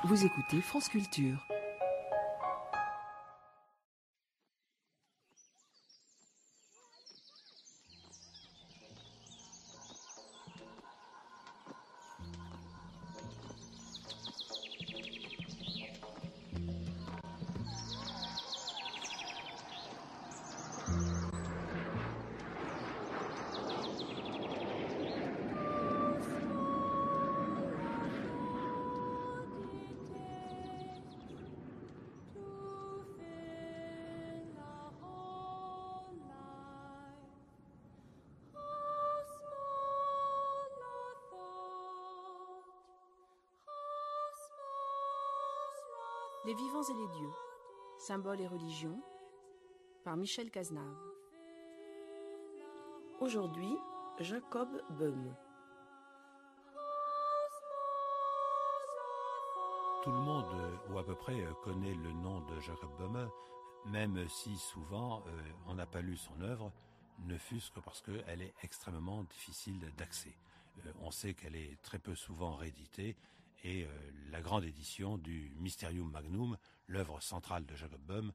Vous écoutez France Culture. Les vivants et les dieux, symboles et religions, par Michel Cazenave. Aujourd'hui, Jacob Böhme. Tout le monde, ou à peu près, connaît le nom de Jacob Böhme, même si souvent on n'a pas lu son œuvre, ne fût-ce que parce qu'elle est extrêmement difficile d'accès. On sait qu'elle est très peu souvent rééditée, et la grande édition du Mysterium Magnum, l'œuvre centrale de Jacob Böhme,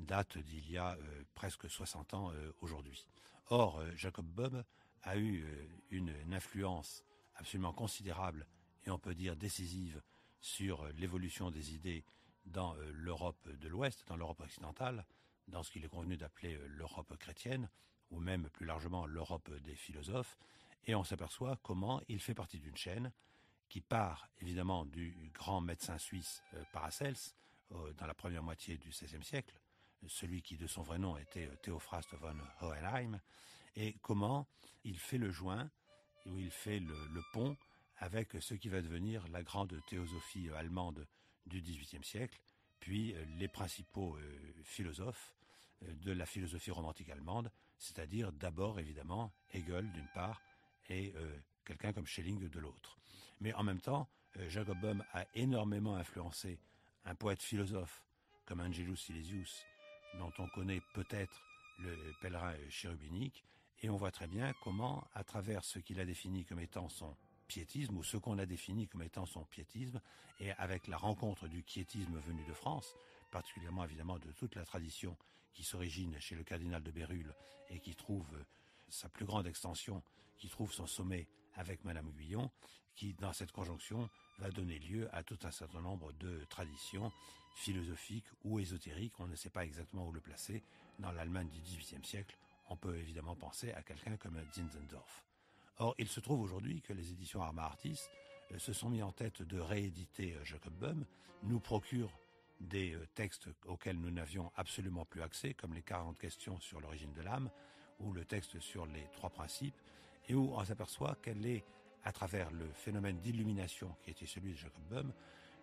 date d'il y a presque 60 ans aujourd'hui. Or, Jacob Böhme a eu une influence absolument considérable, et on peut dire décisive, sur l'évolution des idées dans l'Europe de l'Ouest, dans l'Europe occidentale, dans ce qu'il est convenu d'appeler l'Europe chrétienne, ou même plus largement l'Europe des philosophes, et on s'aperçoit comment il fait partie d'une chaîne qui part évidemment du grand médecin suisse Paracels dans la première moitié du XVIe siècle, celui qui de son vrai nom était Theophraste von Hohenheim, et comment il fait le joint, où il fait le pont avec ce qui va devenir la grande théosophie allemande du XVIIIe siècle, puis les principaux philosophes de la philosophie romantique allemande, c'est-à-dire d'abord évidemment Hegel d'une part et quelqu'un comme Schelling de l'autre. Mais en même temps, Jacob Böhme a énormément influencé un poète philosophe comme Angelus Silesius, dont on connaît peut-être le pèlerin chérubinique, et on voit très bien comment, à travers ce qu'il a défini comme étant son piétisme, ou ce qu'on a défini comme étant son piétisme, et avec la rencontre du quiétisme venu de France, particulièrement évidemment de toute la tradition qui s'origine chez le cardinal de Bérulle et qui trouve sa plus grande extension, qui trouve son sommet avec Madame Guyon, qui dans cette conjonction va donner lieu à tout un certain nombre de traditions philosophiques ou ésotériques, on ne sait pas exactement où le placer, dans l'Allemagne du XVIIIe siècle. On peut évidemment penser à quelqu'un comme Zinzendorf. Or, il se trouve aujourd'hui que les éditions Arma Artis se sont mis en tête de rééditer Jacob Böhme, nous procurent des textes auxquels nous n'avions absolument plus accès, comme les 40 questions sur l'origine de l'âme, ou le texte sur les 3 principes, et où on s'aperçoit qu'elle est, à travers le phénomène d'illumination qui était celui de Jacob Böhme,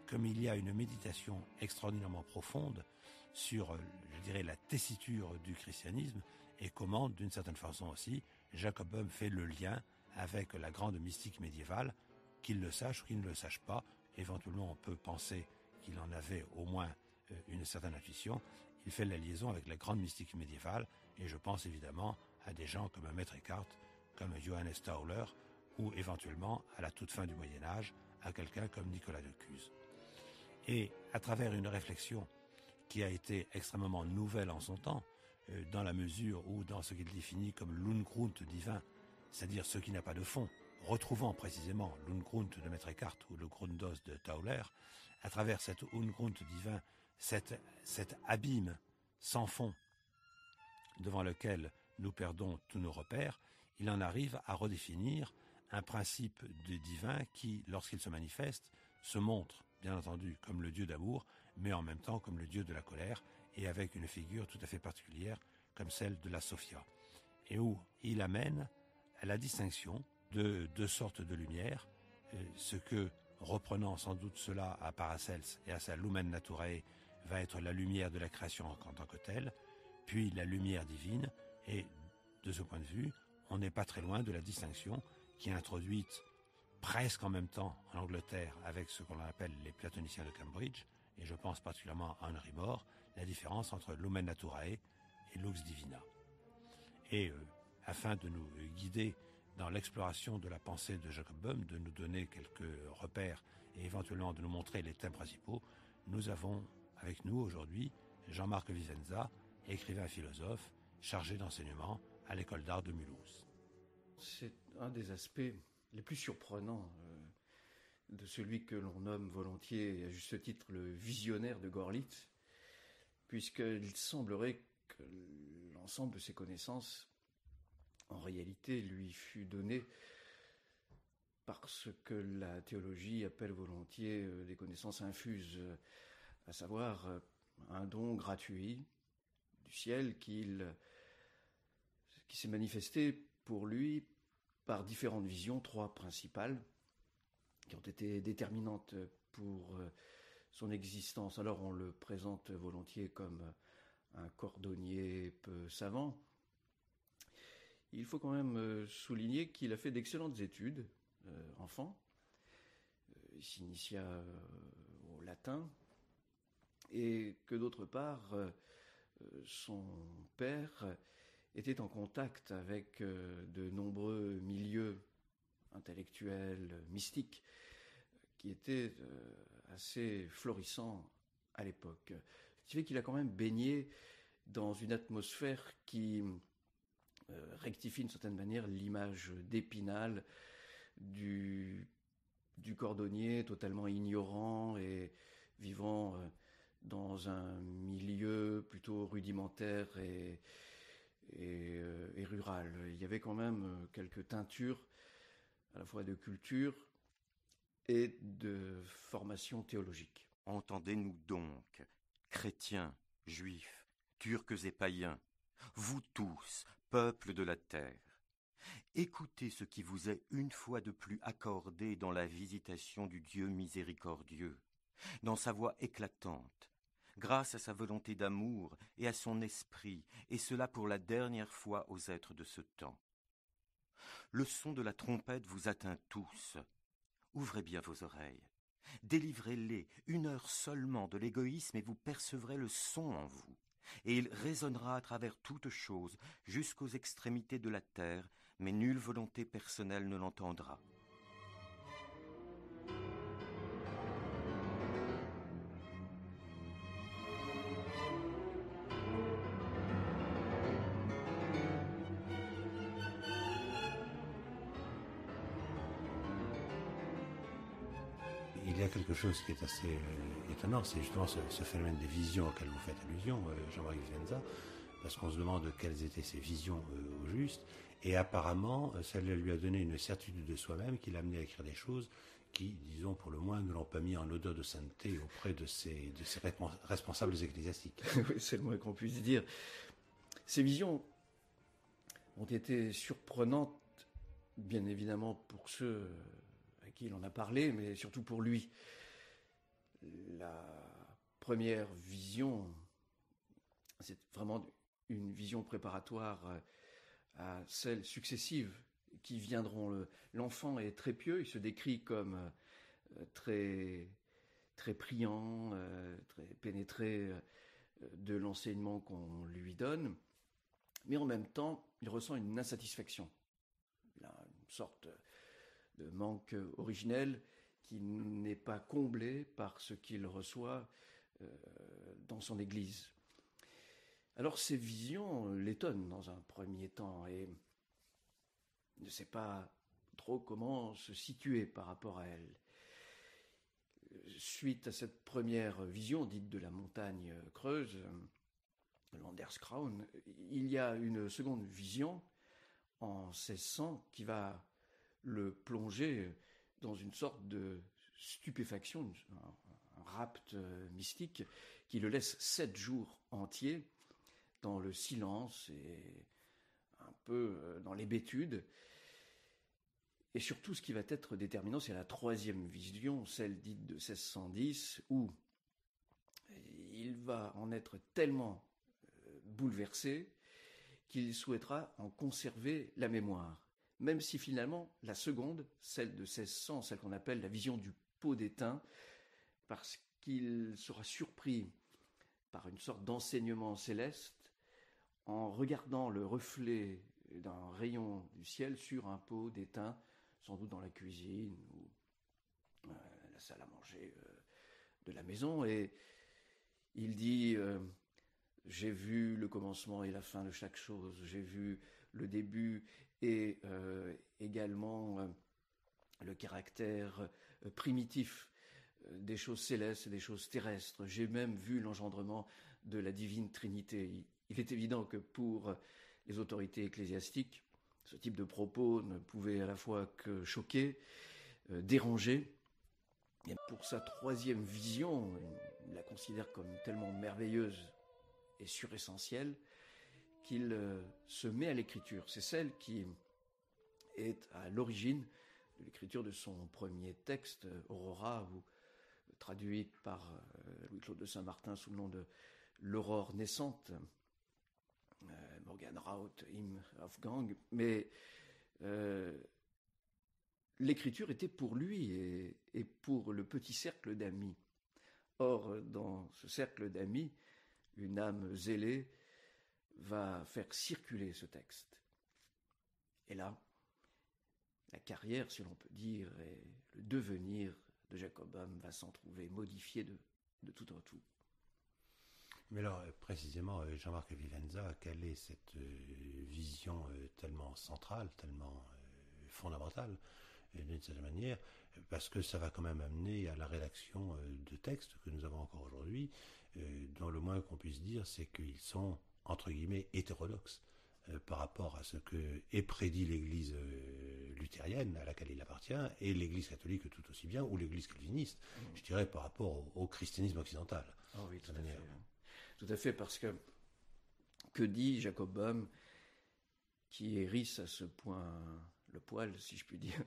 comme il y a une méditation extraordinairement profonde sur, je dirais, la tessiture du christianisme, et comment, d'une certaine façon aussi, Jacob Böhme fait le lien avec la grande mystique médiévale, qu'il le sache ou qu'il ne le sache pas. Éventuellement, on peut penser qu'il en avait au moins une certaine intuition. Il fait la liaison avec la grande mystique médiévale, et je pense évidemment à des gens comme Maître Eckhart, comme Johannes Tauler, ou éventuellement, à la toute fin du Moyen-Âge, à quelqu'un comme Nicolas de Cuse. Et à travers une réflexion qui a été extrêmement nouvelle en son temps, dans la mesure où, dans ce qu'il définit comme l'Ungrund divin, c'est-à-dire ce qui n'a pas de fond, retrouvant précisément l'Ungrund de Maître Eckhart ou le Grundos de Tauler, à travers cet Ungrund divin, cet abîme sans fond devant lequel nous perdons tous nos repères, il en arrive à redéfinir un principe de divin qui, lorsqu'il se manifeste, se montre, bien entendu, comme le Dieu d'amour, mais en même temps comme le Dieu de la colère, et avec une figure tout à fait particulière, comme celle de la Sophia, et où il amène à la distinction de 2 sortes de lumière, ce que, reprenant sans doute cela à Paracels et à sa Lumen Naturae, va être la lumière de la création en tant que telle, puis la lumière divine, et de ce point de vue, on n'est pas très loin de la distinction qui est introduite presque en même temps en Angleterre avec ce qu'on appelle les platoniciens de Cambridge, et je pense particulièrement à Henry More, la différence entre Lumen Naturae et Lux Divina. Et afin de nous guider dans l'exploration de la pensée de Jacob Böhm, de nous donner quelques repères et éventuellement de nous montrer les thèmes principaux, nous avons avec nous aujourd'hui Jean-Marc Vicenza, écrivain philosophe, chargé d'enseignement à l'école d'art de Mulhouse. C'est un des aspects les plus surprenants de celui que l'on nomme volontiers, à juste titre, le visionnaire de Görlitz, puisqu'il semblerait que l'ensemble de ses connaissances, en réalité, lui fut donné par ce que la théologie appelle volontiers des connaissances infuses, à savoir un don gratuit du ciel qui s'est manifesté pour lui par différentes visions, 3 principales, qui ont été déterminantes pour son existence. Alors on le présente volontiers comme un cordonnier peu savant. Il faut quand même souligner qu'il a fait d'excellentes études, enfant. Il s'initia au latin, et que d'autre part, son père était en contact avec de nombreux milieux intellectuels, mystiques, qui étaient assez florissants à l'époque. Ce qui fait qu'il a quand même baigné dans une atmosphère qui rectifie d'une certaine manière l'image d'Épinal du cordonnier totalement ignorant et vivant dans un milieu plutôt rudimentaire et rural. Il y avait quand même quelques teintures à la fois de culture et de formation théologique. Entendez-nous donc, chrétiens, juifs, turcs et païens, vous tous, peuple de la terre. Écoutez ce qui vous est une fois de plus accordé dans la visitation du Dieu miséricordieux, dans sa voix éclatante, grâce à sa volonté d'amour et à son esprit, et cela pour la dernière fois aux êtres de ce temps. Le son de la trompette vous atteint tous. Ouvrez bien vos oreilles. Délivrez-les 1 heure seulement de l'égoïsme et vous percevrez le son en vous. Et il résonnera à travers toutes choses jusqu'aux extrémités de la terre, mais nulle volonté personnelle ne l'entendra. Il y a quelque chose qui est assez étonnant, c'est justement ce phénomène des visions auquel vous faites allusion, Jean-Marc Vicenza, parce qu'on se demande quelles étaient ces visions au juste, et apparemment, ça lui a donné une certitude de soi-même qui l'a amené à écrire des choses qui, disons, pour le moins, ne l'ont pas mis en odeur de sainteté auprès de ses responsables ecclésiastiques. Oui, c'est le moins qu'on puisse dire. Ces visions ont été surprenantes, bien évidemment, pour ceux à qui il en a parlé, mais surtout pour lui. La première vision, c'est vraiment une vision préparatoire à celles successives qui viendront. L'enfant est très pieux, il se décrit comme très, très priant, très pénétré de l'enseignement qu'on lui donne, mais en même temps, il ressent une insatisfaction. Il a une sorte de manque originel qui n'est pas comblé par ce qu'il reçoit dans son église. Alors ces visions l'étonnent dans un premier temps et ne sait pas trop comment se situer par rapport à elle. Suite à cette première vision dite de la montagne creuse, l'Anderskraun, il y a une seconde vision en 1600 qui va le plonger dans une sorte de stupéfaction, un rapt mystique qui le laisse 7 jours entiers dans le silence et un peu dans l'hébétude. Et surtout, ce qui va être déterminant, c'est la troisième vision, celle dite de 1610, où il va en être tellement bouleversé qu'il souhaitera en conserver la mémoire. Même si finalement, la seconde, celle de 1600, celle qu'on appelle la vision du pot d'étain, parce qu'il sera surpris par une sorte d'enseignement céleste, en regardant le reflet d'un rayon du ciel sur un pot d'étain, sans doute dans la cuisine ou la salle à manger de la maison. Et il dit j'ai vu le commencement et la fin de chaque chose, j'ai vu le début et également le caractère primitif des choses célestes et des choses terrestres. J'ai même vu l'engendrement de la divine Trinité. Il est évident que pour les autorités ecclésiastiques, ce type de propos ne pouvait à la fois que choquer, déranger. Et pour sa troisième vision, il la considère comme tellement merveilleuse et suressentielle qu'il se met à l'écriture. C'est celle qui est à l'origine de l'écriture de son premier texte, Aurora, ou traduit par Louis-Claude de Saint-Martin sous le nom de L'Aurore naissante, Morgan Raut, Hymn of Gang. Mais l'écriture était pour lui et pour le petit cercle d'amis. Or, dans ce cercle d'amis, une âme zélée va faire circuler ce texte. Et là, la carrière, si l'on peut dire, et le devenir de Jacob Böhm va s'en trouver modifié de tout en tout. Mais alors, précisément, Jean-Marc Vivenza, quelle est cette vision tellement centrale, tellement fondamentale, d'une certaine manière, parce que ça va quand même amener à la rédaction de textes que nous avons encore aujourd'hui, dont le moins qu'on puisse dire, c'est qu'ils sont, entre guillemets, hétérodoxes par rapport à ce que est prédit l'Église luthérienne, à laquelle il appartient, et l'Église catholique tout aussi bien, ou l'Église calviniste, je dirais, par rapport au christianisme occidental. Oh oui, tout à fait. Tout à fait, parce que dit Jacob Böhm, qui hérisse à ce point le poil, si je puis dire,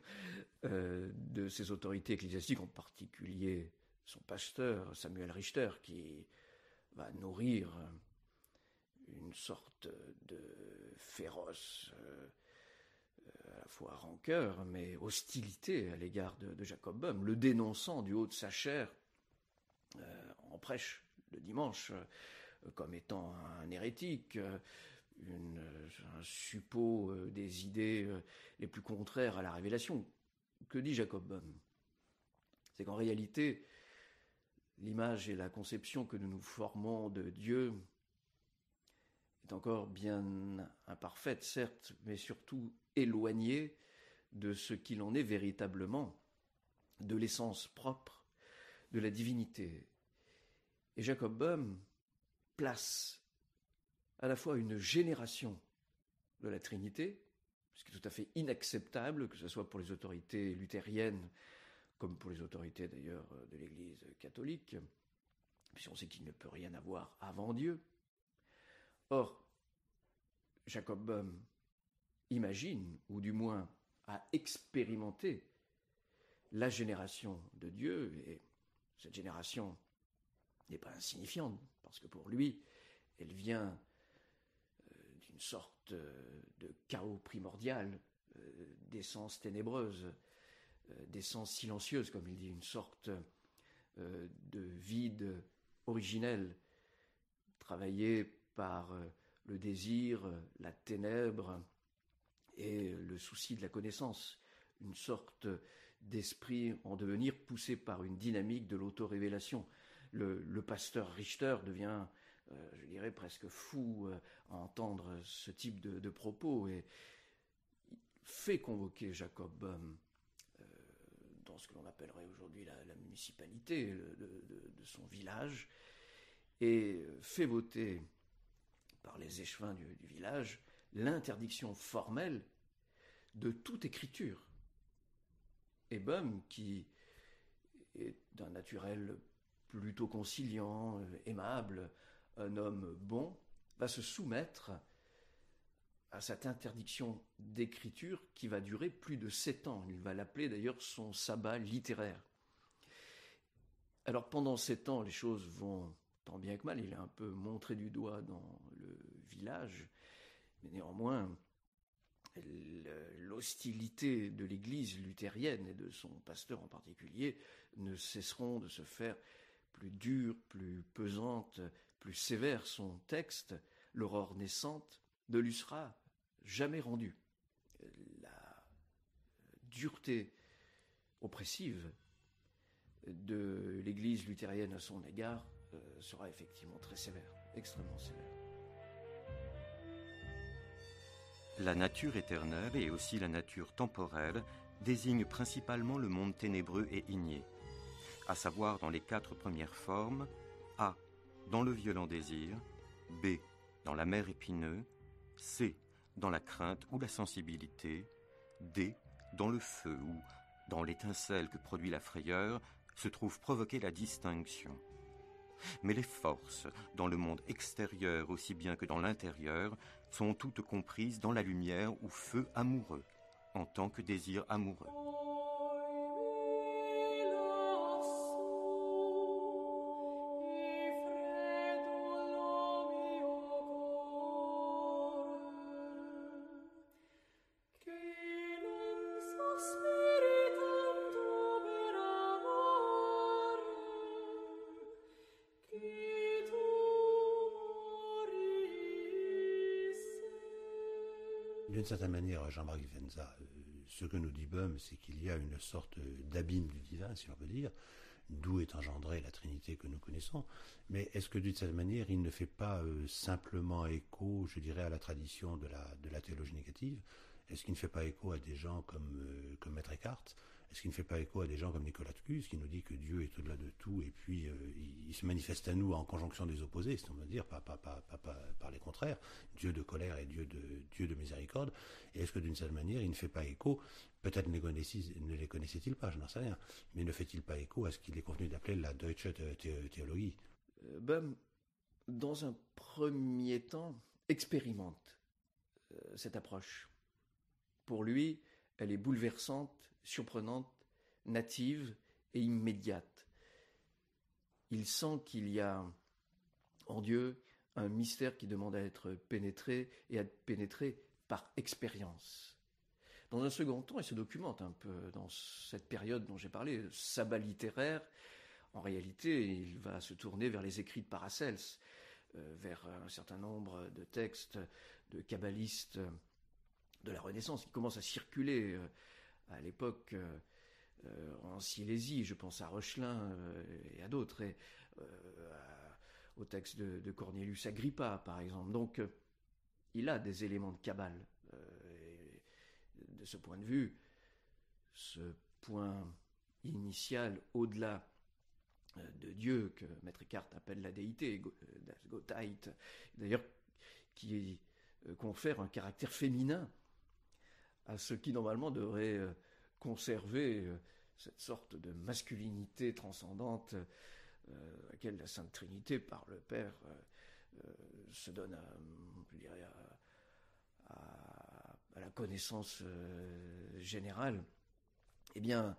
de ses autorités ecclésiastiques, en particulier son pasteur, Samuel Richter, qui va nourrir une sorte de féroce, à la fois rancœur, mais hostilité à l'égard de Jacob Böhm, le dénonçant du haut de sa chair en prêche le dimanche, comme étant un hérétique, un suppôt des idées les plus contraires à la révélation. Que dit Jacob Böhm ? C'est qu'en réalité, l'image et la conception que nous nous formons de Dieu est encore bien imparfaite, certes, mais surtout éloignée de ce qu'il en est véritablement, de l'essence propre de la divinité. Et Jacob Böhm place à la fois une génération de la Trinité, ce qui est tout à fait inacceptable, que ce soit pour les autorités luthériennes, comme pour les autorités d'ailleurs de l'Église catholique, puisqu'on sait qu'il ne peut rien avoir avant Dieu. Or, Jacob Böhm imagine, ou du moins a expérimenté, la génération de Dieu, et cette génération n'est pas insignifiante, parce que pour lui, elle vient d'une sorte de chaos primordial, d'essence ténébreuse, d'essence silencieuse, comme il dit, une sorte de vide originel, travaillé par le désir, la ténèbre et le souci de la connaissance, une sorte d'esprit en devenir poussé par une dynamique de l'autorévélation. Le pasteur Richter devient, je dirais, presque fou à entendre ce type de propos et fait convoquer Jacob Böhm dans ce que l'on appellerait aujourd'hui la municipalité de son village et fait voter par les échevins du village l'interdiction formelle de toute écriture. Et Böhm, qui est d'un naturel plutôt conciliant, aimable, un homme bon, va se soumettre à cette interdiction d'écriture qui va durer plus de 7 ans. Il va l'appeler d'ailleurs son sabbat littéraire. Alors pendant 7 ans, les choses vont tant bien que mal. Il est un peu montré du doigt dans le village, mais néanmoins, l'hostilité de l'Église luthérienne et de son pasteur en particulier ne cesseront de se faire plus dure, plus pesante, plus sévère. Son texte, L'Aurore naissante, de Lusra, jamais rendu. La dureté oppressive de l'Église luthérienne à son égard sera effectivement très sévère, extrêmement sévère. La nature éternelle et aussi la nature temporelle désignent principalement le monde ténébreux et igné, à savoir dans les 4 premières formes: A, dans le violent désir; B, dans l'amer épineux; C, dans la crainte ou la sensibilité; D, dans le feu ou dans l'étincelle que produit la frayeur se trouve provoquer la distinction. Mais les forces, dans le monde extérieur aussi bien que dans l'intérieur, sont toutes comprises dans la lumière ou feu amoureux, en tant que désir amoureux. D'une certaine manière, Jean-Marc Vivenza, ce que nous dit Boehm, c'est qu'il y a une sorte d'abîme du divin, si on peut dire, d'où est engendrée la Trinité que nous connaissons. Mais est-ce que d'une certaine manière, il ne fait pas simplement écho, je dirais, à la tradition de la théologie négative? Est-ce qu'il ne fait pas écho à des gens comme Maître Eckhart? Est-ce qu'il ne fait pas écho à des gens comme Nicolas Tcus, qui nous dit que Dieu est au-delà de tout, et puis il se manifeste à nous en conjonction des opposés, si on veut dire, pas par les contraires, Dieu de colère et Dieu de miséricorde? Et est-ce que d'une certaine manière, il ne fait pas écho, peut-être ne les connaissait-il pas, je n'en sais rien, mais ne fait-il pas écho à ce qu'il est convenu d'appeler la Deutsche Theologie? Boehm, dans un premier temps, expérimente cette approche. Pour lui, elle est bouleversante, surprenante, native et immédiate. Il sent qu'il y a en Dieu un mystère qui demande à être pénétré et à être pénétré par expérience. Dans un second temps, il se documente un peu dans cette période dont j'ai parlé, sabbat littéraire. En réalité, il va se tourner vers les écrits de Paracels, vers un certain nombre de textes de kabbalistes de la Renaissance qui commencent à circuler à l'époque en Silésie. Je pense à Reuchlin et à d'autres, et au texte de Cornelius Agrippa, par exemple. Donc, il a des éléments de Kabbale. Et de ce point de vue, ce point initial, au-delà de Dieu, que Maître Eckhart appelle la déité, das Gottheit, d'ailleurs, qui confère un caractère féminin à ce qui normalement devrait conserver cette sorte de masculinité transcendante à laquelle la Sainte Trinité, par le Père, se donne à la connaissance générale. Eh bien,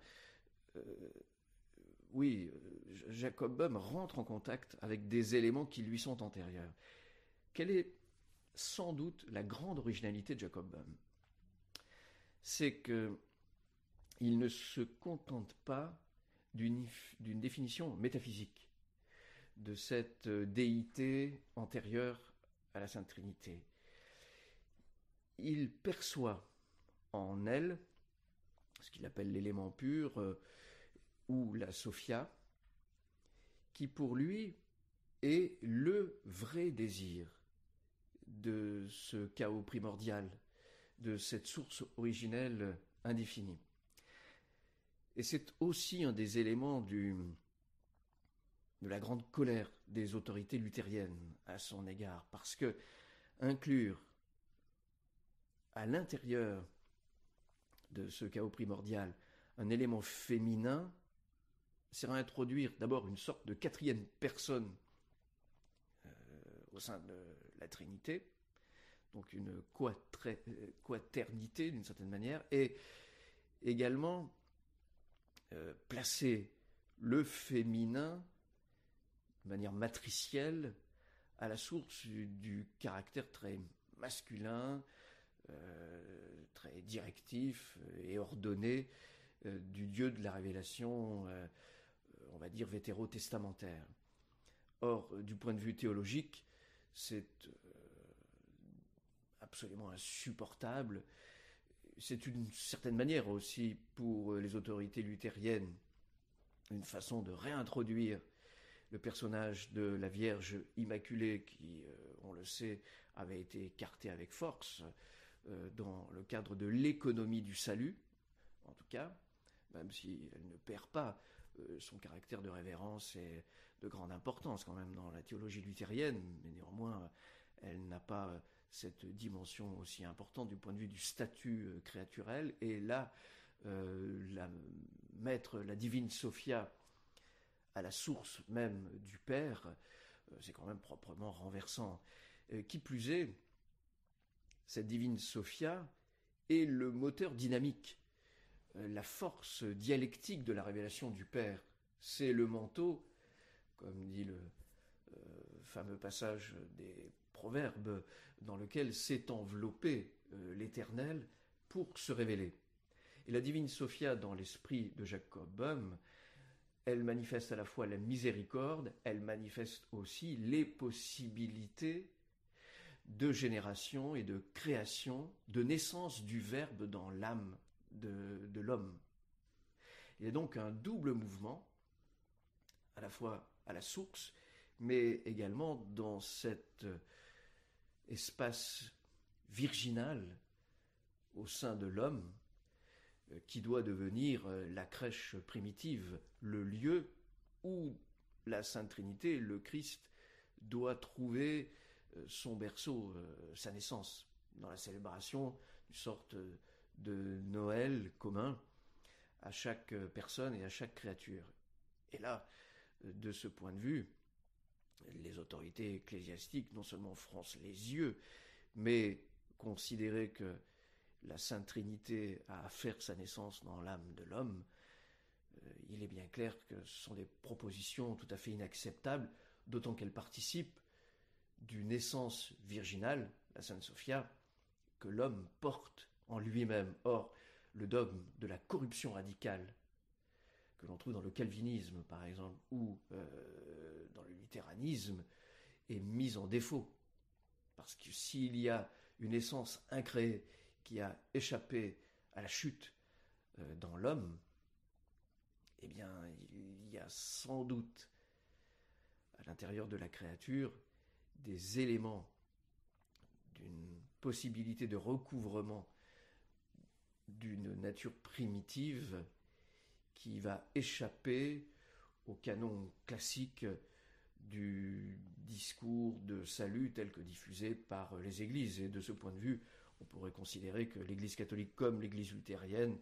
oui, Jacob Boehm rentre en contact avec des éléments qui lui sont antérieurs. Quelle est sans doute la grande originalité de Jacob Boehm? C'est qu'il ne se contente pas d'une définition métaphysique de cette déité antérieure à la Sainte Trinité. Il perçoit en elle ce qu'il appelle l'élément pur ou la Sophia, qui pour lui est le vrai désir de ce chaos primordial, de cette source originelle indéfinie. Et c'est aussi un des éléments de la grande colère des autorités luthériennes à son égard, parce que inclure à l'intérieur de ce chaos primordial un élément féminin, c'est à introduire d'abord une sorte de quatrième personne au sein de la Trinité, donc une quaternité d'une certaine manière, et également placer le féminin de manière matricielle à la source du caractère très masculin, très directif et ordonné du Dieu de la révélation, on va dire vétérotestamentaire. Or, du point de vue théologique, c'est absolument insupportable. C'est une certaine manière aussi pour les autorités luthériennes une façon de réintroduire le personnage de la Vierge Immaculée qui, on le sait, avait été écarté avec force dans le cadre de l'économie du salut, en tout cas, même si elle ne perd pas son caractère de révérence et de grande importance quand même dans la théologie luthérienne, mais néanmoins elle n'a pas cette dimension aussi importante du point de vue du statut créaturel. Et là, mettre la Divine Sophia à la source même du Père, c'est quand même proprement renversant. Qui plus est, cette Divine Sophia est le moteur dynamique, la force dialectique de la révélation du Père. C'est le manteau, comme dit le fameux passage des Proverbes, dans lequel s'est enveloppé l'Éternel pour se révéler. Et la Divine Sophia, dans l'esprit de Jacob Boehme, elle manifeste à la fois la miséricorde, elle manifeste aussi les possibilités de génération et de création, de naissance du Verbe dans l'âme de l'homme. Il y a donc un double mouvement, à la fois à la source, mais également dans cet espace virginal au sein de l'homme, qui doit devenir la crèche primitive, le lieu où la Sainte Trinité, le Christ, doit trouver son berceau, sa naissance, dans la célébration d'une sorte de Noël commun à chaque personne et à chaque créature. Et là, de ce point de vue, les autorités ecclésiastiques non seulement froncent les yeux, mais considérer que la Sainte Trinité a à faire sa naissance dans l'âme de l'homme, il est bien clair que ce sont des propositions tout à fait inacceptables, d'autant qu'elles participent d'une naissance virginale, la Sainte Sophia, que l'homme porte en lui-même. Or, le dogme de la corruption radicale, que l'on trouve dans le calvinisme par exemple, ou dans le luthéranisme, est mis en défaut. Parce que s'il y a une essence incréée qui a échappé à la chute dans l'homme, eh bien, il y a sans doute à l'intérieur de la créature des éléments d'une possibilité de recouvrement d'une nature primitive qui va échapper au canon classique du discours de salut tel que diffusé par les églises. Et de ce point de vue, on pourrait considérer que l'Église catholique comme l'Église luthérienne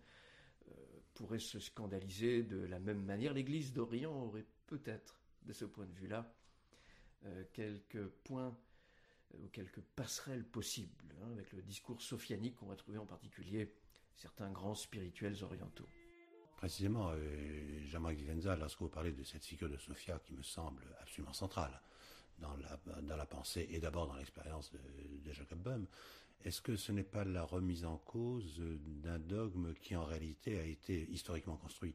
pourrait se scandaliser de la même manière. L'Église d'Orient aurait peut-être, de ce point de vue-là, quelques points ou quelques passerelles possibles avec le discours sophianique qu'on va trouver en particulier certains grands spirituels orientaux. Précisément, Jean-Marc Vivenza, lorsque vous parlez de cette figure de Sophia qui me semble absolument centrale dans la pensée et d'abord dans l'expérience de Jacob Boehme, est-ce que ce n'est pas la remise en cause d'un dogme qui en réalité a été historiquement construit ?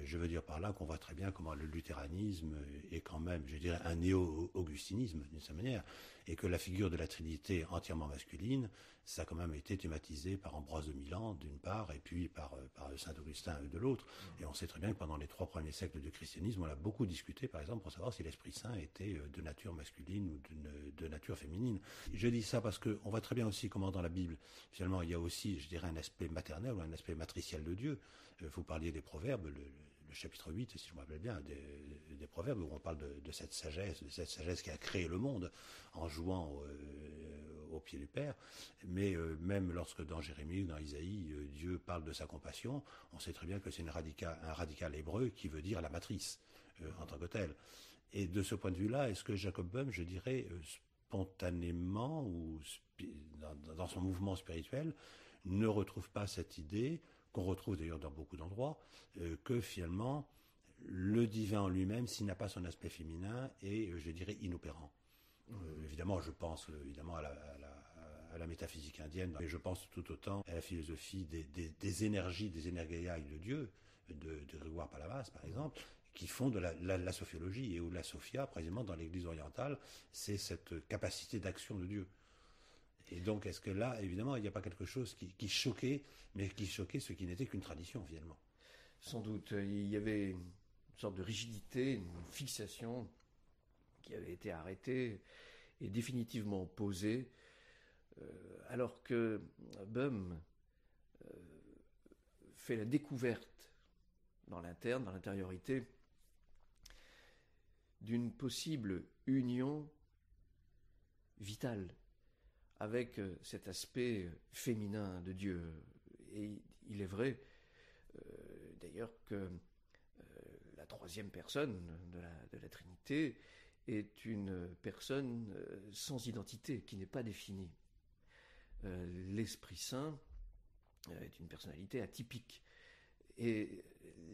Je veux dire par là qu'on voit très bien comment le luthéranisme est quand même, je dirais, un néo-augustinisme d'une certaine manière, et que la figure de la Trinité entièrement masculine, ça a quand même été thématisé par Ambroise de Milan d'une part, et puis par Saint Augustin de l'autre. Et on sait très bien que pendant les 3 premiers siècles de christianisme, on a beaucoup discuté, par exemple, pour savoir si l'Esprit Saint était de nature masculine ou de nature féminine. Je dis ça parce qu'on voit très bien aussi comment dans la Bible, finalement, il y a aussi, je dirais, un aspect maternel ou un aspect matriciel de Dieu. Vous parliez des Proverbes, le chapitre 8, si je me rappelle bien, des Proverbes, où on parle de cette sagesse qui a créé le monde en jouant au pied du Père. Mais même lorsque dans Jérémie, dans Isaïe, Dieu parle de sa compassion, on sait très bien que c'est un radical hébreu qui veut dire la matrice en tant que tel. Et de ce point de vue-là, est-ce que Jacob Boehme, je dirais, spontanément ou dans son mouvement spirituel, ne retrouve pas cette idée qu'on retrouve d'ailleurs dans beaucoup d'endroits, que finalement, le divin en lui-même, s'il n'a pas son aspect féminin, est, je dirais, inopérant. Évidemment, je pense évidemment à la métaphysique indienne, mais je pense tout autant à la philosophie des énergies, des énergéiailles de Dieu, de Grégoire Palavas, par exemple, qui font de la sophiologie, et où la sophia, précisément dans l'Église orientale, c'est cette capacité d'action de Dieu. Et donc, est-ce que là, évidemment, il n'y a pas quelque chose qui choquait, mais qui choquait ce qui n'était qu'une tradition, finalement? Sans doute, il y avait une sorte de rigidité, une fixation qui avait été arrêtée et définitivement posée, alors que Boehm fait la découverte dans l'interne, dans l'intériorité, d'une possible union vitale avec cet aspect féminin de Dieu. Et il est vrai, d'ailleurs, que la troisième personne de la Trinité est une personne sans identité, qui n'est pas définie. L'Esprit Saint est une personnalité atypique. Et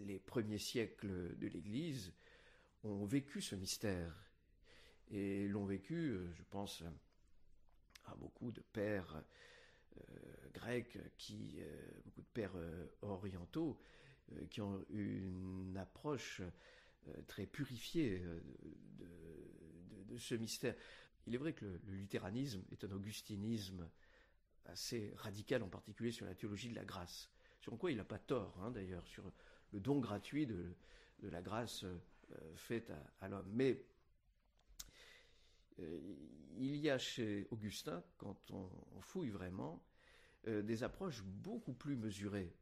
les premiers siècles de l'Église ont vécu ce mystère. Et l'ont vécu, je pense à beaucoup de pères grecs, beaucoup de pères orientaux, qui ont une approche très purifiée de ce mystère. Il est vrai que le luthéranisme est un augustinisme assez radical, en particulier sur la théologie de la grâce. Sur quoi il n'a pas tort, d'ailleurs, sur le don gratuit de la grâce faite à l'homme. Mais il y a chez Augustin, quand on fouille vraiment, des approches beaucoup plus mesurées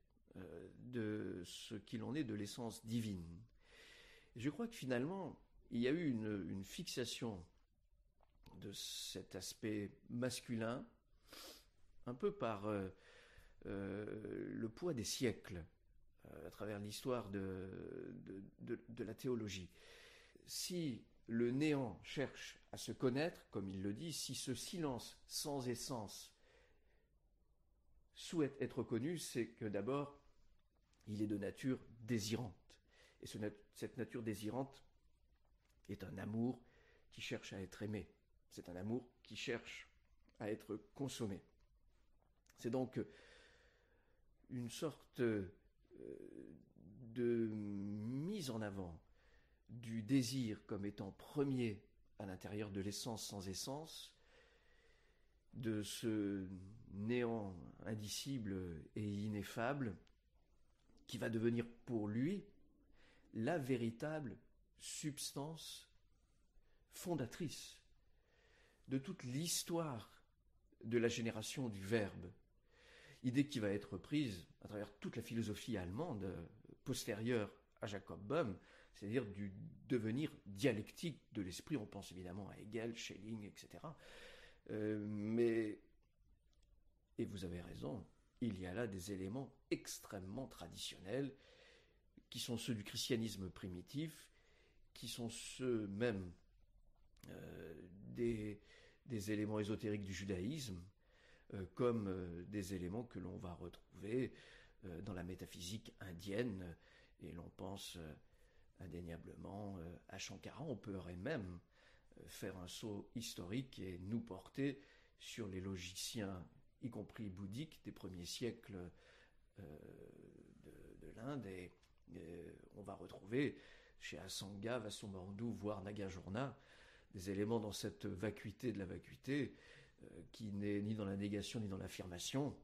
de ce qu'il en est de l'essence divine. Je crois que finalement, il y a eu une fixation de cet aspect masculin, un peu par le poids des siècles, à travers l'histoire de la théologie. Si le néant cherche à se connaître, comme il le dit, si ce silence sans essence souhaite être connu, c'est que d'abord, il est de nature désirante. Et cette nature désirante est un amour qui cherche à être aimé. C'est un amour qui cherche à être consommé. C'est donc une sorte de mise en avant du désir comme étant premier à l'intérieur de l'essence sans essence, de ce néant indicible et ineffable qui va devenir pour lui la véritable substance fondatrice de toute l'histoire de la génération du Verbe. Idée qui va être prise à travers toute la philosophie allemande postérieure à Jacob Böhm, c'est-à-dire du devenir dialectique de l'esprit. On pense évidemment à Hegel, Schelling, etc. Et vous avez raison, il y a là des éléments extrêmement traditionnels qui sont ceux du christianisme primitif, qui sont ceux même des éléments ésotériques du judaïsme, comme des éléments que l'on va retrouver dans la métaphysique indienne, et l'on pense indéniablement à Shankara. On pourrait même faire un saut historique et nous porter sur les logiciens, y compris bouddhiques, des premiers siècles de l'Inde, et on va retrouver chez Asanga, Vasubandhu, voire Nagarjuna, des éléments dans cette vacuité de la vacuité qui n'est ni dans la négation ni dans l'affirmation,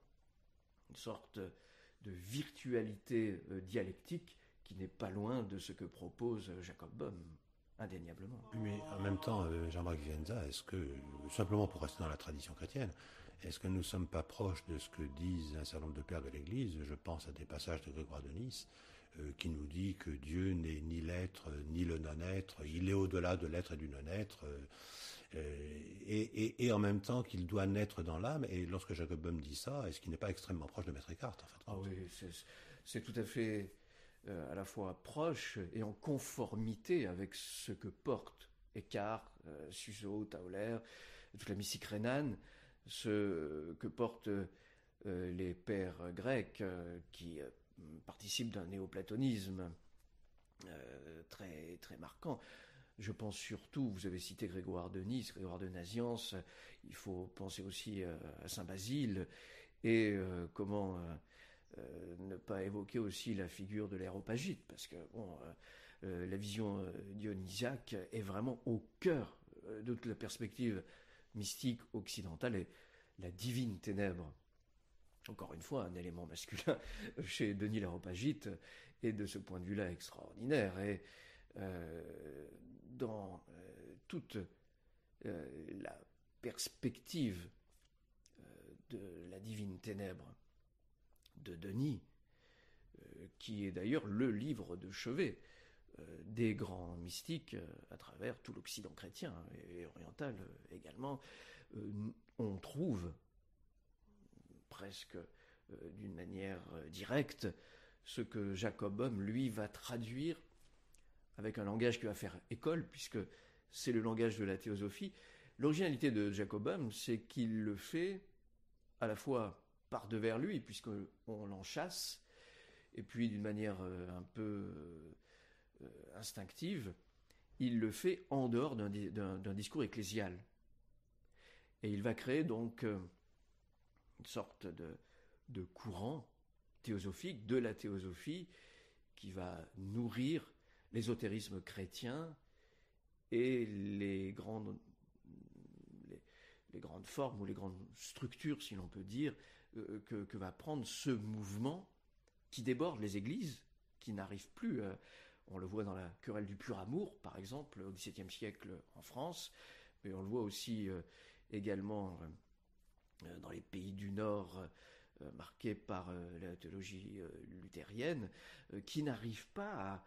une sorte de virtualité dialectique qui n'est pas loin de ce que propose Jacob Böhm, indéniablement. Mais en même temps, Jean-Marc Vivenza, est-ce que, simplement pour rester dans la tradition chrétienne, est-ce que nous ne sommes pas proches de ce que disent un certain nombre de pères de l'Église? Je pense à des passages de Grégoire de Nice, qui nous dit que Dieu n'est ni l'être ni le non-être, il est au-delà de l'être et du non-être, et en même temps qu'il doit naître dans l'âme. Et lorsque Jacob Böhm dit ça, est-ce qu'il n'est pas extrêmement proche de Maître Eckhart, en fait? Ah oui, c'est tout à fait à la fois proche et en conformité avec ce que porte Eckhart, Suso, Tauler, toute la mystique rhénane, ce que portent les pères grecs qui participent d'un néoplatonisme très, très marquant. Je pense surtout, vous avez cité Grégoire de Nice, Grégoire de Nazianze, il faut penser aussi à Saint Basile, et comment ne pas évoquer aussi la figure de l'Aréopagite, parce que la vision dionysiaque est vraiment au cœur de toute la perspective mystique occidentale, et la divine ténèbre. Encore une fois, un élément masculin chez Denis l'Aréopagite est de ce point de vue-là extraordinaire. Et dans toute la perspective de la divine ténèbre de Denis, qui est d'ailleurs le livre de chevet des grands mystiques à travers tout l'Occident chrétien et oriental également, on trouve presque d'une manière directe ce que Jacob Boehme, lui, va traduire avec un langage qui va faire école, puisque c'est le langage de la théosophie. L'originalité de Jacob Boehme, c'est qu'il le fait à la fois par devers lui, puisqu'on l'en chasse, et puis d'une manière un peu instinctive, il le fait en dehors d'un discours ecclésial. Et il va créer donc une sorte de courant théosophique, de la théosophie, qui va nourrir l'ésotérisme chrétien et les grandes formes ou les grandes structures, si l'on peut dire, que va prendre ce mouvement qui déborde les églises, qui n'arrive plus, on le voit dans la querelle du pur amour, par exemple, au XVIIe siècle en France, mais on le voit aussi également dans les pays du Nord, marqués par la théologie luthérienne, qui n'arrive pas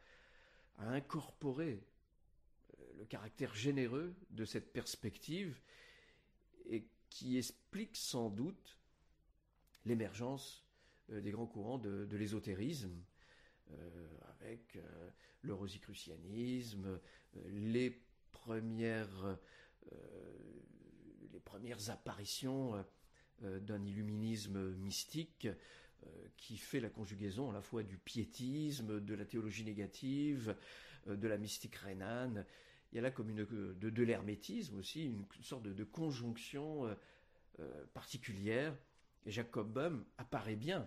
à incorporer le caractère généreux de cette perspective et qui explique sans doute l'émergence des grands courants de l'ésotérisme, avec le rosicrucianisme, les premières apparitions d'un illuminisme mystique qui fait la conjugaison à la fois du piétisme, de la théologie négative, de la mystique rhénane. Il y a là comme de l'hermétisme aussi, une sorte de conjonction particulière. Et Jacob Boehme apparaît bien,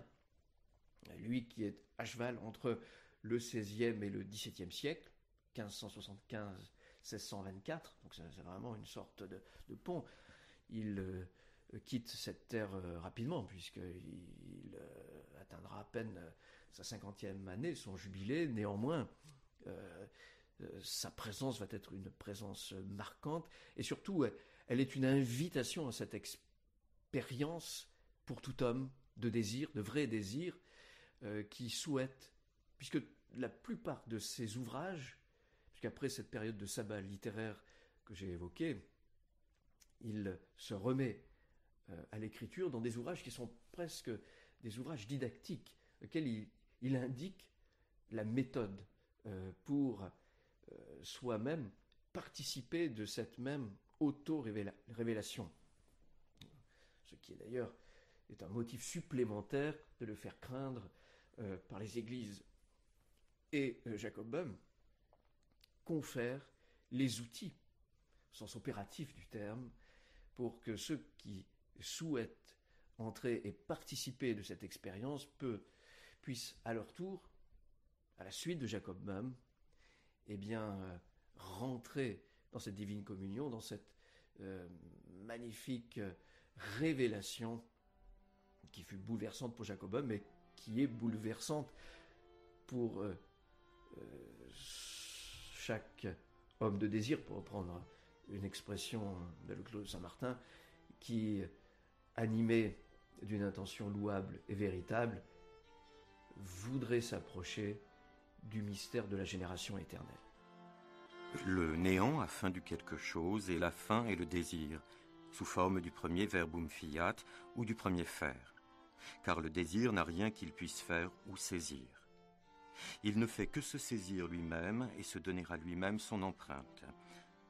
lui qui est à cheval entre le XVIe et le XVIIe siècle, 1575-1624, donc c'est vraiment une sorte de pont. Il quitte cette terre rapidement, puisqu'il atteindra à peine sa 50e année, son jubilé. Néanmoins, sa présence va être une présence marquante, et surtout, elle est une invitation à cette expérience pour tout homme de désir, de vrai désir, qui souhaite, puisque la plupart de ses ouvrages, puisqu'après cette période de sabbat littéraire que j'ai évoquée, il se remet à l'écriture dans des ouvrages qui sont presque des ouvrages didactiques, auxquels il indique la méthode pour soi-même participer de cette même auto-révélation. Ce qui est d'ailleurs est un motif supplémentaire de le faire craindre par les églises. Et Jacob Boehme confère les outils, au sens opératif du terme, pour que ceux qui souhaitent entrer et participer de cette expérience puissent à leur tour, à la suite de Jacob Boehme, rentrer dans cette divine communion, dans cette magnifique révélation qui fut bouleversante pour Jacob Boehme, mais qui est bouleversante pour chaque homme de désir, pour reprendre une expression de Leclos de Saint-Martin, qui, animé d'une intention louable et véritable, voudrait s'approcher du mystère de la génération éternelle. Le néant a fin du quelque chose et la fin est le désir, sous forme du premier verbum fiat ou du premier faire, car le désir n'a rien qu'il puisse faire ou saisir. Il ne fait que se saisir lui-même et se donner à lui-même son empreinte.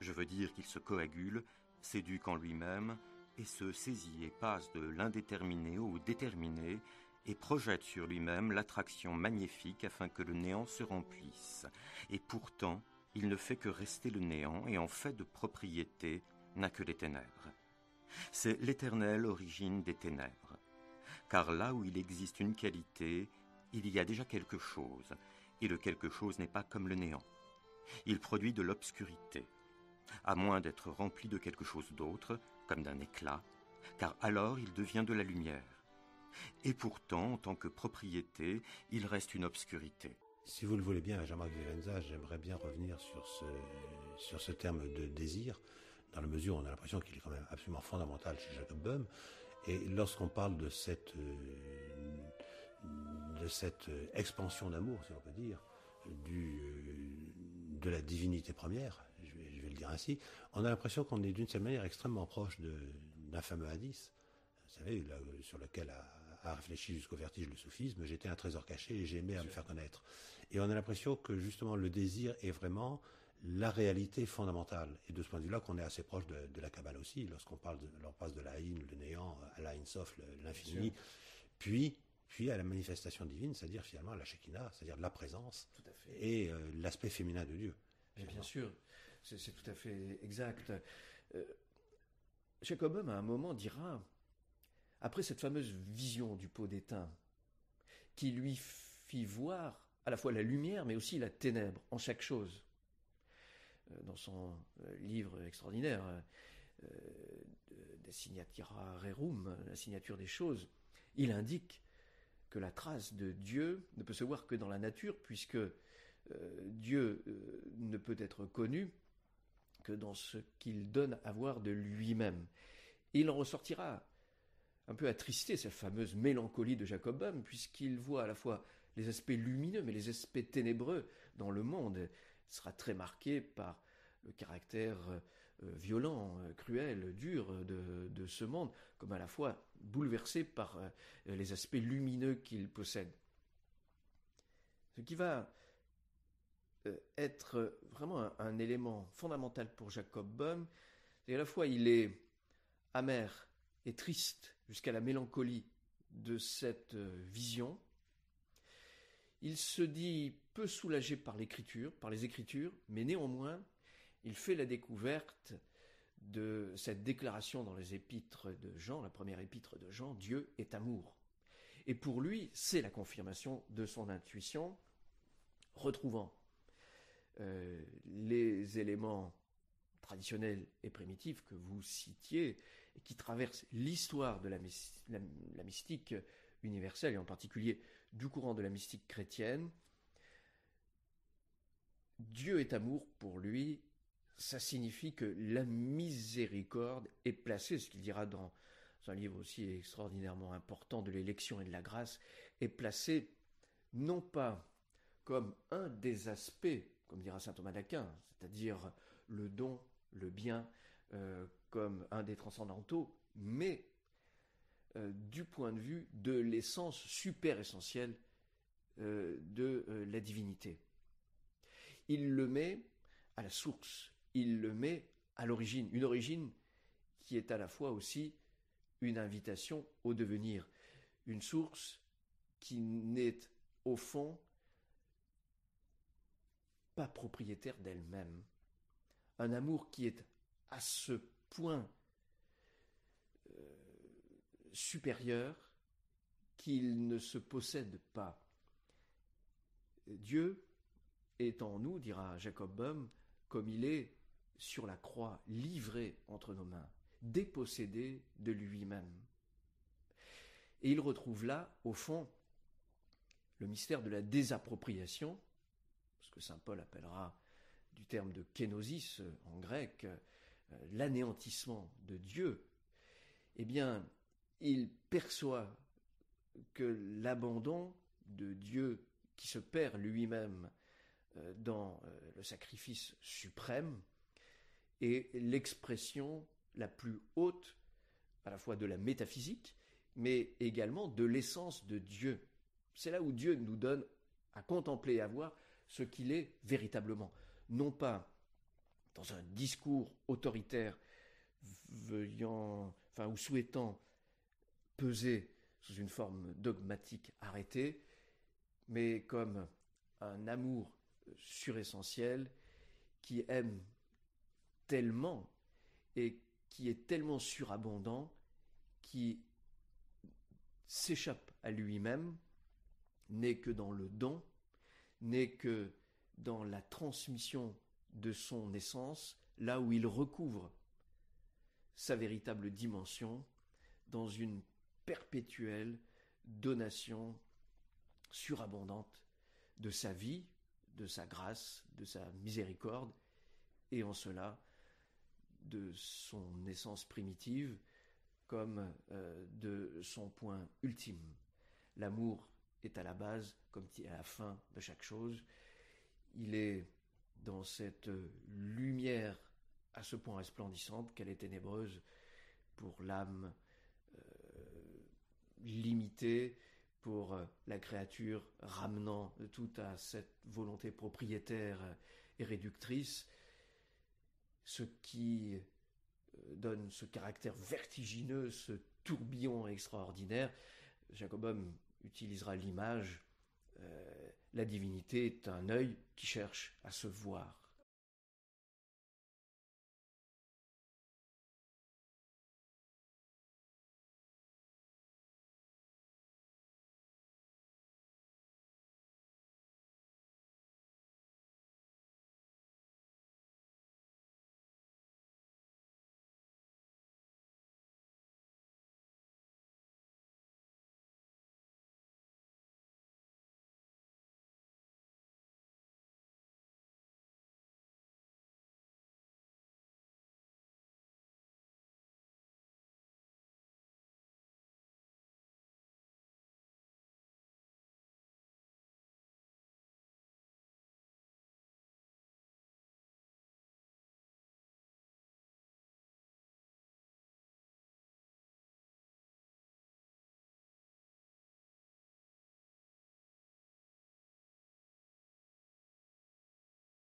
Je veux dire qu'il se coagule, s'éduque en lui-même et se saisit et passe de l'indéterminé au déterminé et projette sur lui-même l'attraction magnifique afin que le néant se remplisse. Et pourtant, il ne fait que rester le néant et en fait de propriété n'a que les ténèbres. C'est l'éternelle origine des ténèbres. Car là où il existe une qualité, il y a déjà quelque chose, et le quelque chose n'est pas comme le néant. Il produit de l'obscurité. À moins d'être rempli de quelque chose d'autre, comme d'un éclat, car alors il devient de la lumière. Et pourtant, en tant que propriété, il reste une obscurité. Si vous le voulez bien, Jean-Marc Vivenza, j'aimerais bien revenir sur ce terme de désir, dans la mesure où on a l'impression qu'il est quand même absolument fondamental chez Jacob Böhm. Et lorsqu'on parle de cette expansion d'amour, si on peut dire, de la divinité première, je vais le dire ainsi, on a l'impression qu'on est d'une certaine manière extrêmement proche d'un fameux hadith, vous savez, là, sur lequel a réfléchi jusqu'au vertige le soufisme, j'étais un trésor caché et j'aimais à me faire connaître. Et on a l'impression que justement le désir est vraiment la réalité fondamentale. Et de ce point de vue-là, qu'on est assez proche de la Kabbale aussi, lorsqu'on passe de la Haïn, le néant, à la Ein Sof, l'infini, puis à la manifestation divine, c'est-à-dire finalement à la Shekinah, c'est-à-dire la présence et l'aspect féminin de Dieu. Mais bien sûr, c'est tout à fait exact. Jacob Böhm, à un moment, dira, après cette fameuse vision du pot d'étain, qui lui fit voir à la fois la lumière, mais aussi la ténèbre en chaque chose. Dans son livre extraordinaire, des Signatira Rerum, la signature des choses, il indique que la trace de Dieu ne peut se voir que dans la nature, puisque Dieu ne peut être connu que dans ce qu'il donne à voir de lui-même. Et il en ressortira un peu attristé, cette fameuse mélancolie de Jacob Böhm, puisqu'il voit à la fois les aspects lumineux, mais les aspects ténébreux dans le monde. Il sera très marqué par le caractère violent, cruel, dur de ce monde, comme à la fois bouleversé par les aspects lumineux qu'il possède. Ce qui va être vraiment un élément fondamental pour Jacob Böhm, c'est qu'à la fois il est amer et triste jusqu'à la mélancolie de cette vision. Il se dit peu soulagé par l'écriture, par les Écritures, mais néanmoins, il fait la découverte de cette déclaration dans les épîtres de Jean, la première épître de Jean, Dieu est amour. Et pour lui, c'est la confirmation de son intuition, retrouvant les éléments traditionnels et primitifs que vous citiez, et qui traversent l'histoire de la mystique universelle, et en particulier du courant de la mystique chrétienne. Dieu est amour, pour lui, ça signifie que la miséricorde est placée, ce qu'il dira dans un livre aussi extraordinairement important de l'élection et de la grâce, est placée non pas comme un des aspects, comme dira saint Thomas d'Aquin, c'est-à-dire le don, le bien, comme un des transcendantaux, mais du point de vue de l'essence super essentielle de la divinité. Il le met à la source, il le met à l'origine, une origine qui est à la fois aussi une invitation au devenir, une source qui n'est au fond pas propriétaire d'elle-même, un amour qui est à ce point supérieur qu'il ne se possède pas. Dieu est en nous, dira Jacob Böhm, comme il est sur la croix, livré entre nos mains, dépossédé de lui-même. Et il retrouve là, au fond, le mystère de la désappropriation, ce que saint Paul appellera du terme de kénosis en grec, l'anéantissement de Dieu. Eh bien, il perçoit que l'abandon de Dieu qui se perd lui-même dans le sacrifice suprême est l'expression la plus haute à la fois de la métaphysique, mais également de l'essence de Dieu. C'est là où Dieu nous donne à contempler et à voir ce qu'il est véritablement. Non pas dans un discours autoritaire ou souhaitant peser sous une forme dogmatique arrêtée, mais comme un amour suressentiel qui aime tellement et qui est tellement surabondant, qui s'échappe à lui-même, n'est que dans le don, n'est que dans la transmission de son essence, là où il recouvre sa véritable dimension, dans une perpétuelle donation surabondante de sa vie, de sa grâce, de sa miséricorde, et en cela de son essence primitive comme de son point ultime. L'amour est à la base comme à la fin de chaque chose. Il est dans cette lumière à ce point resplendissante qu'elle est ténébreuse pour l'âme limitée, pour la créature ramenant tout à cette volonté propriétaire et réductrice, ce qui donne ce caractère vertigineux, ce tourbillon extraordinaire. Jacob Böhm utilisera l'image, la divinité est un œil qui cherche à se voir.